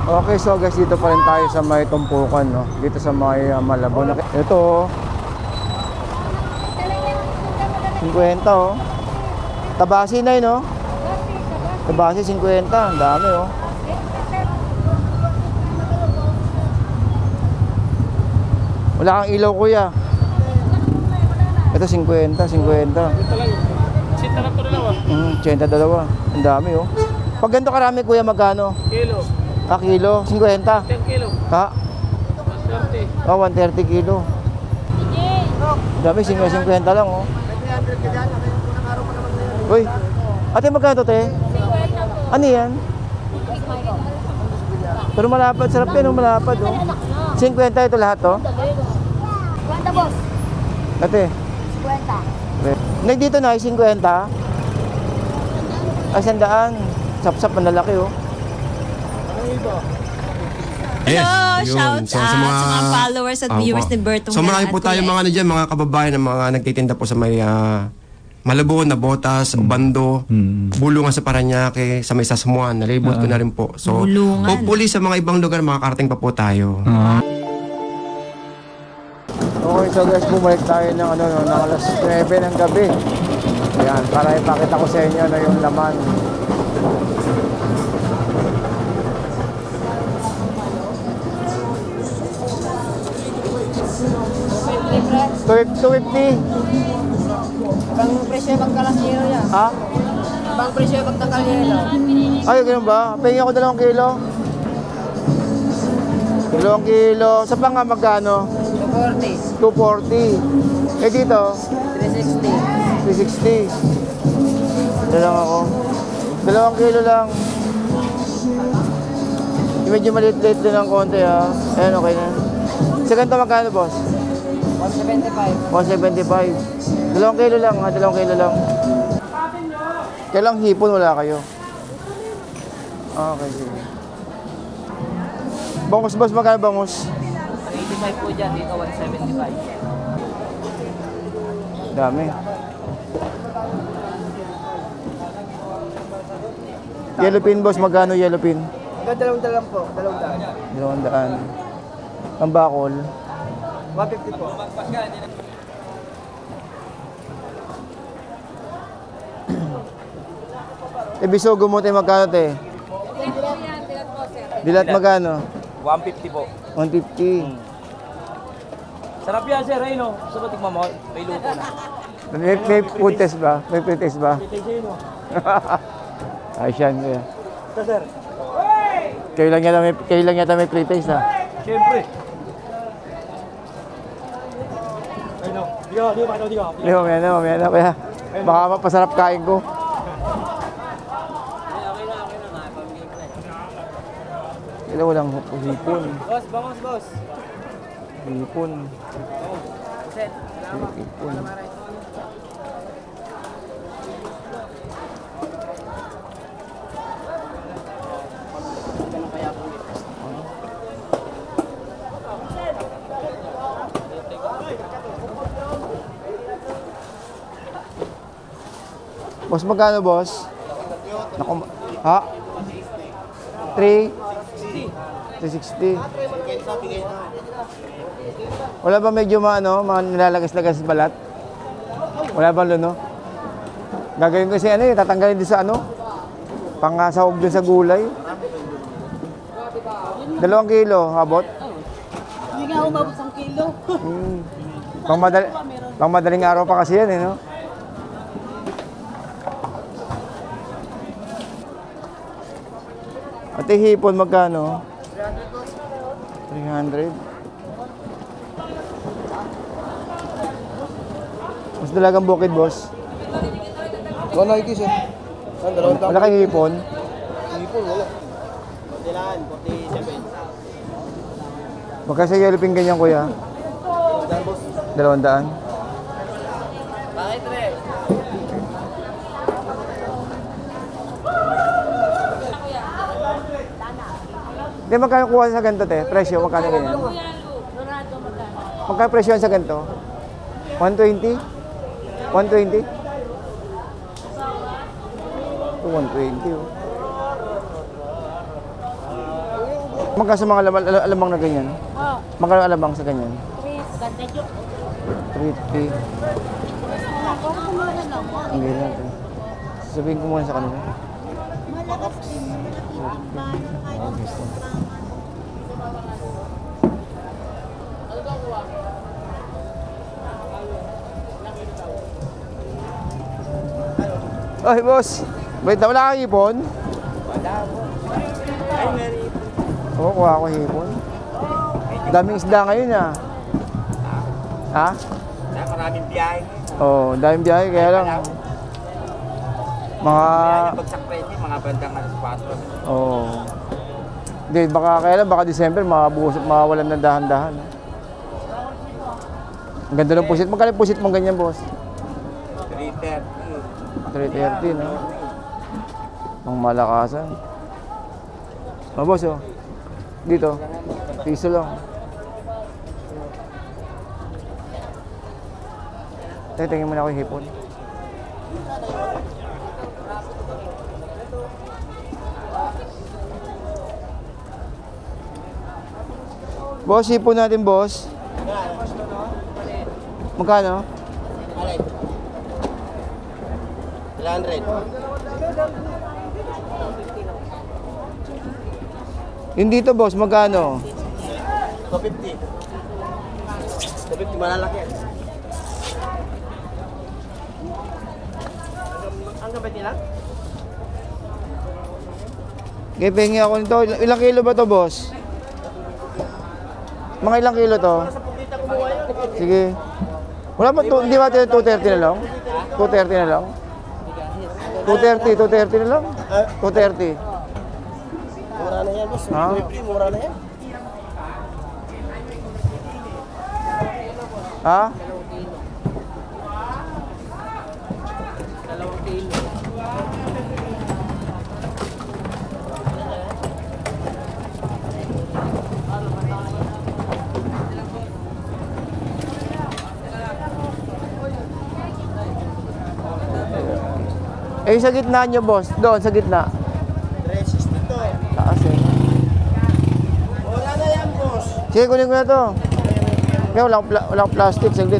Okay, so guys, dito pa rin tayo sa may tumpukan, no? Dito sa may Malabon. Ito, 50, oh. Tabasi na yun, no? Tabasi, 50. Ang dami, oh. Wala kang ilaw, kuya. Ito, 50. 80 lang po dalawa. 82. Ang dami, oh. Pag ganito karami, kuya, magkano? Kilo. Kilo, 50. 10 kilo. Ha? 130. 130 kilo. Dami, 50 lang, oh. Uy, ate, magkano to, te? 50 po. Ano yan? Pero malapad, sarap yan, oh, malapad, oh. 50 ito lahat, oh. 50, boss. Ate, 50. nagdito na, 50. Ay, 100. Sap-sap, manlalaki, oh. Yes, Hello, yun. shout So, out sa mga followers at viewers ni Bertong. So marami po tayo mga ano dyan, mga kababayan na mga nagtitinda po sa may Malabon, Nabotas, Bando, Bulungan sa Paranaque, sa may Sasmuan, nalibot ko na rin po. So, Bulungan. hopefully sa mga ibang lugar, makakarating pa po tayo. Okay, so guys, bumalik tayo ng ano, no, ng alas 9 ng gabi. Ayan, para ipakita ko sa inyo na yung laman. $250. Ibang presyo bang kalasero yan? Ha? Ibang presyo bang takalero? Ay, ganun ba? Pahingin ako 2 kilo. 2 kilo. Sa pa nga magkano? 240. 240. Eh dito? 360. 360. Ito lang ako. 2 kilo lang. Yung medyo maliit-liit din ng konti, ha. Ayan, okay na. Sa ganito magkano, boss? 175. 175. 2 kilo lang, ha. 2 kilo lang. Kailang hipon wala kayo? Okay, sige. Bangus, boss, magkano bangus? 85 po dyan, dito 175. Dami. Yellow pin, boss, magkano yellow pin? Hanggang 200 po, 200. 200. Ang bakol? 150 po. Ibisogo mo tayo magkano, te? Dilat magkano? 150 po. 150. Sarap yan, sir. Ayun, no? Gusto ba tignan mo? May luto na. May food test ba? May food test ba? Ay, siyan, kuya. Ito, sir. Kailan yata may play test, ha? Siyempre. Ayun, no? Di ka. Hindi, mamaya na, kuya. Baka mapasarap kain ko. Kailan walang hipon. Boss, bangos, boss. Hipon. Set. Hipon. Boss, magkano, boss? Naku, ha? 3? 360. Wala ba medyo mga nilalagas-lagas balat? Wala ba luno? Gagawin ko si tatanggalin din sa pangasahog din sa gulay. 2 kilo, abot? Hindi nga umabot 1 kilo. Pang madaling araw pa kasi yan, no? Ate, hipon magkano? 300. Mas dalagang bukid, boss. 190, sir. Wala kang hipon? Hipon, wala. Kailangan, 47. Magkasa yellow pin ganyan, kuya? 200. Bakit, Re? Hindi, magkano kuha sa ganito, te? Presyo, magkano ganyan? Magkano presyo sa ganito? 120? 120? 120, oh. Magkano sa mga alamang na ganyan? Oh, Magkano alamang sa ganyan? 350. Hindi lang. Sabihin ko muna sa kanila. malakas din. Ay, boss. Wait, wala kang hipon? Oo, kuha ako hipon. Daming isda ngayon ah. Ha? Maraming biyahe. Oo, daming biyahe, kaya lang. Mga... Bagsak presyo, mga bandang alas 4. Oo. Hindi, baka kaya lang, baka December, mawawalan ng dahan-dahan. Ang ganda ng pusit. Magkano yung pusit mong ganyan, boss? 330, no? Ang malakasan. Oh, boss, oh. Dito. Piso lang. Tingin mo na ako yung hipon. Boss, hipon natin, boss. Magkano? 300. Yung dito, boss, magkano? 250. 250 malalaki. Ang gabat nila? Okay, pengi ako nito. Ilang kilo ba to, boss? Mga ilang kilo to? Sige. Wala ba, hindi ba 230 na lang? 230 na lang? 230 na lang? 230. Mura na yan, boss. Ha? Mura na yan. Ha? Eh, sa gitna nyo, boss. Doon, sa gitna. 360 to. Taas eh. Wala na yan, boss. Sige, kunin ko na to. Kaya walang plastic, saglit.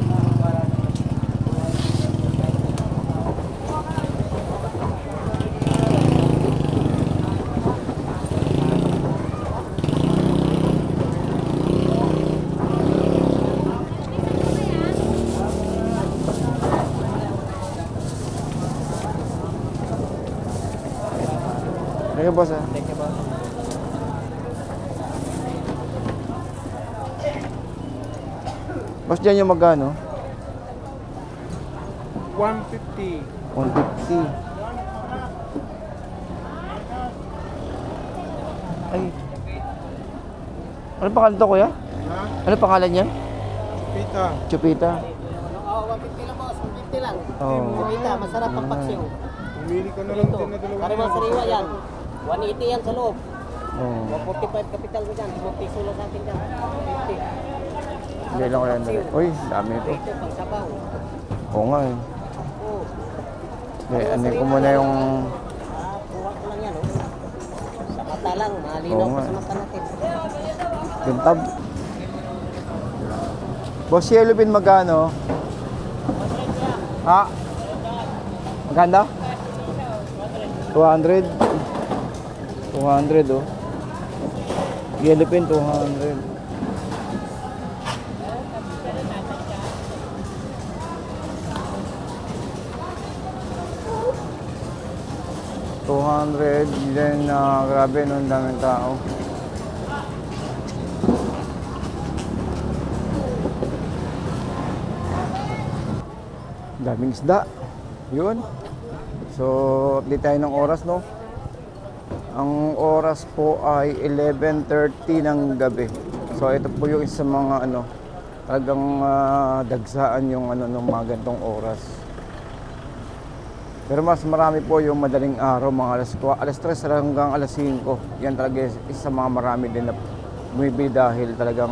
Thank you, boss. Thank you, boss. Boss, dyan yung magkano? 150. 150. Ay. Ano pangalan to, kuya? Ha? Ano pangalan niya? Pita. Chupita. Oo, 150 lang boss, 150 lang. Oh. Kumita, masarap ang paksiw. Pumili ka na lang din na dalawa. Karimang sariwa yan. 180 yan sa loob. Oh. 145 kapital mo dyan. 5 piso lang sa akin dyan. 50. Hindi lang ko yan. Uy, dami ito. Ito, pang sabaw. Oo nga eh. Oo. Hindi, anin ko muna yung... Kuha ko lang yan. Oh. Sa mata lang, malinaw Oo pa nga. sa mata natin. Pintab. Boss, yellow pin magkano? Ha? Magkano? 200. 200 oh. Yellow pin 200. Then, grabe, no, ang daming tao. Daming isda. Yun. So, update tayo ng oras, no? Ang oras po ay 11:30 ng gabi. So, ito po yung isa mga ano, talagang dagsaan yung ano ng mga ganitong oras. Pero mas marami po yung madaling araw, mga alas 3 hanggang alas 5. Yan talaga isa sa mga marami din na bumibili dahil talagang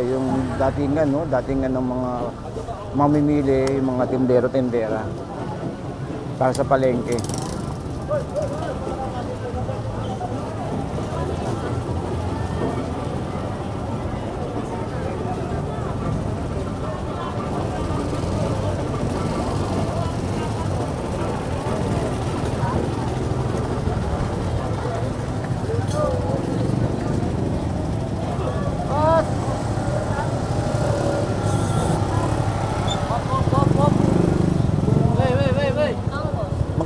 yung datingan, no? Datingan ng mga mamimili, yung mga tindero-tindera para sa palengke.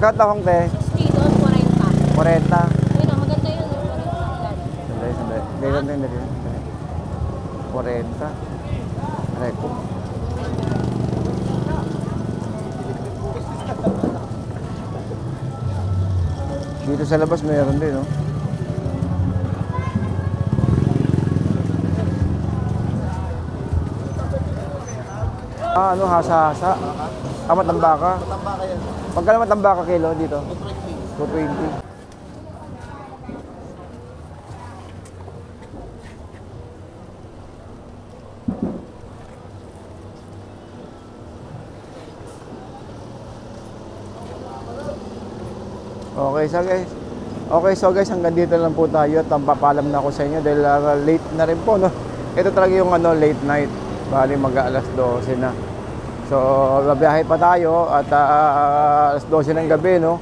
Magkano tahong te? Dito, 40. 40. Ayun na, maganda yun. Sandali, sandali. Dito, dito. 40. Aray ko. Dito sa labas mayroon din, no? Ano, hasa-hasa. Matambaka. Pagka matambaka kilo dito? 220. Okay, so guys, hanggang dito lang po tayo at papalam na ako sa inyo dahil late na rin po, no? Ito talaga yung late night. Bali mag-alas 12 na. So, babiyahe pa tayo at alas 12 ng gabi, no?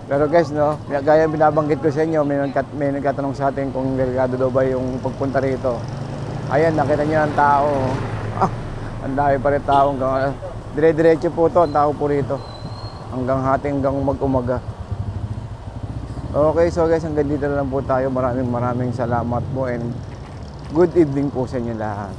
Pero guys, no, gaya binabanggit ko sa inyo, may nagkatanong sa atin kung delikado daw ba yung pagpunta rito. Ayan, nakita niyo ang tao. Ang dami pa rin tao. Dire-diretso po to, ang tao po rito. Hanggang mag-umaga. Okay, so guys, hanggang dito na lang po tayo. Maraming salamat po and good evening po sa inyo lahat.